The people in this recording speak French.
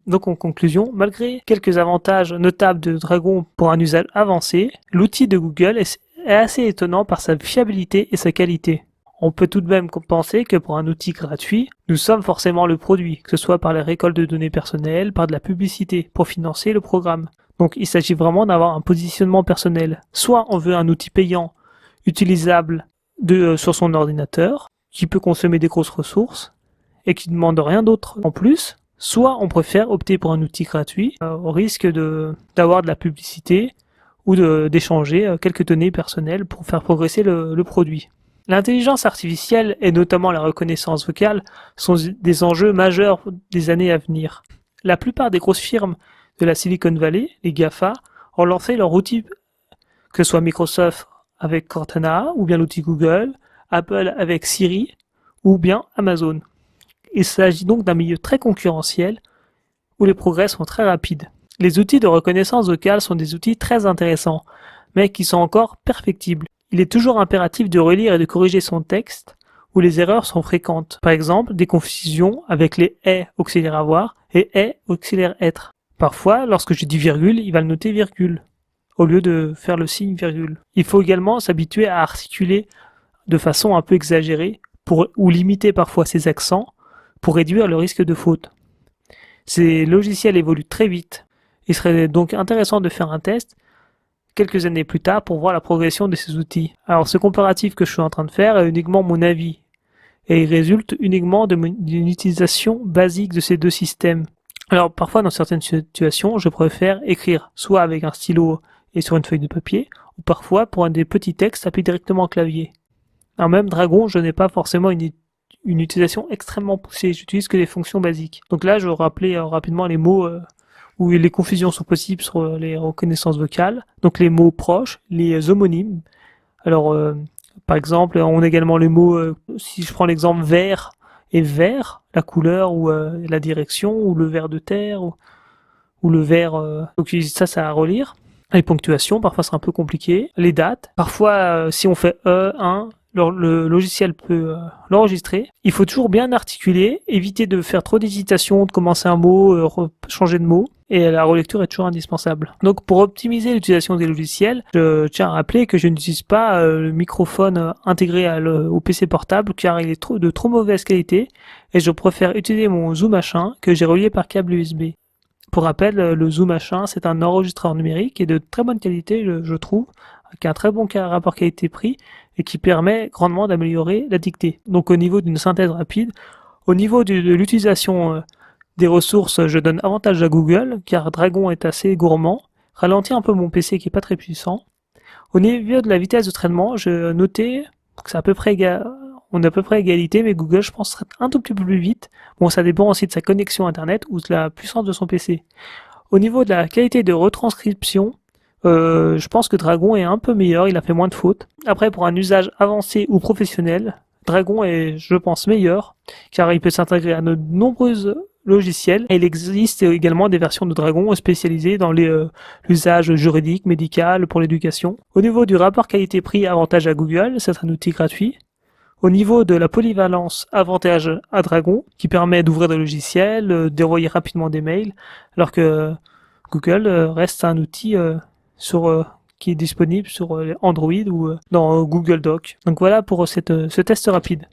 Donc en conclusion, malgré quelques avantages notables de Dragon pour un usage avancé, l'outil de Google est assez étonnant par sa fiabilité et sa qualité. On peut tout de même penser que pour un outil gratuit, nous sommes forcément le produit, que ce soit par les récoltes de données personnelles, par de la publicité, pour financer le programme. Donc il s'agit vraiment d'avoir un positionnement personnel. Soit on veut un outil payant, utilisable sur son ordinateur, qui peut consommer des grosses ressources, et qui ne demande rien d'autre en plus, soit on préfère opter pour un outil gratuit, au risque d'avoir de la publicité ou d'échanger quelques données personnelles pour faire progresser le produit. L'intelligence artificielle et notamment la reconnaissance vocale sont des enjeux majeurs des années à venir. La plupart des grosses firmes de la Silicon Valley, les GAFA, ont lancé leur outil, que ce soit Microsoft avec Cortana, ou bien l'outil Google, Apple avec Siri, ou bien Amazon. Il s'agit donc d'un milieu très concurrentiel où les progrès sont très rapides. Les outils de reconnaissance vocale sont des outils très intéressants, mais qui sont encore perfectibles. Il est toujours impératif de relire et de corriger son texte, où les erreurs sont fréquentes. Par exemple, des confusions avec les « est » auxiliaire avoir et « est » auxiliaire être. Parfois, lorsque je dis virgule, il va le noter virgule, au lieu de faire le signe virgule. Il faut également s'habituer à articuler de façon un peu exagérée, ou limiter parfois ses accents, pour réduire le risque de faute. Ces logiciels évoluent très vite. Il serait donc intéressant de faire un test quelques années plus tard pour voir la progression de ces outils. Alors ce comparatif que je suis en train de faire est uniquement mon avis et il résulte uniquement d'une utilisation basique de ces deux systèmes. Alors parfois dans certaines situations je préfère écrire soit avec un stylo et sur une feuille de papier ou parfois pour un des petits textes appliqués directement au clavier. Alors même Dragon, je n'ai pas forcément une utilisation extrêmement poussée, j'utilise que des fonctions basiques. Donc là je rappelais rapidement les mots où les confusions sont possibles sur les reconnaissances vocales, donc les mots proches, les homonymes. Alors, par exemple, on a également les mots, si je prends l'exemple vert et vert, la couleur ou la direction, ou le ver de terre, ou le vert, donc ça à relire. Les ponctuations, parfois c'est un peu compliqué. Les dates, parfois si on fait E1, le logiciel peut l'enregistrer. Il faut toujours bien articuler, éviter de faire trop d'hésitation, de commencer un mot, changer de mot, et la relecture est toujours indispensable. Donc pour optimiser l'utilisation des logiciels, je tiens à rappeler que je n'utilise pas le microphone intégré au PC portable car il est de trop mauvaise qualité, et je préfère utiliser mon Zoom H1 que j'ai relié par câble USB. Pour rappel, le Zoom H1 c'est un enregistreur numérique et de très bonne qualité, je trouve, qui a un très bon rapport qualité-prix et qui permet grandement d'améliorer la dictée. Donc au niveau d'une synthèse rapide, au niveau de l'utilisation des ressources, je donne avantage à Google, car Dragon est assez gourmand, ralentit un peu mon PC qui est pas très puissant. Au niveau de la vitesse de traitement, je notais que c'est à peu près on est à peu près égalité, mais Google, je pense, serait un tout petit peu plus vite. Bon, ça dépend aussi de sa connexion Internet ou de la puissance de son PC. Au niveau de la qualité de retranscription, je pense que Dragon est un peu meilleur, il a fait moins de fautes. Après, pour un usage avancé ou professionnel, Dragon est, je pense, meilleur, car il peut s'intégrer à de nombreuses logiciels. Et il existe également des versions de Dragon spécialisées dans l'usage juridique, médical, pour l'éducation. Au niveau du rapport qualité-prix, avantage à Google, c'est un outil gratuit. Au niveau de la polyvalence, avantage à Dragon, qui permet d'ouvrir des logiciels, d'envoyer rapidement des mails, alors que Google reste un outil qui est disponible sur Android ou dans Google Doc. Donc voilà pour ce test rapide.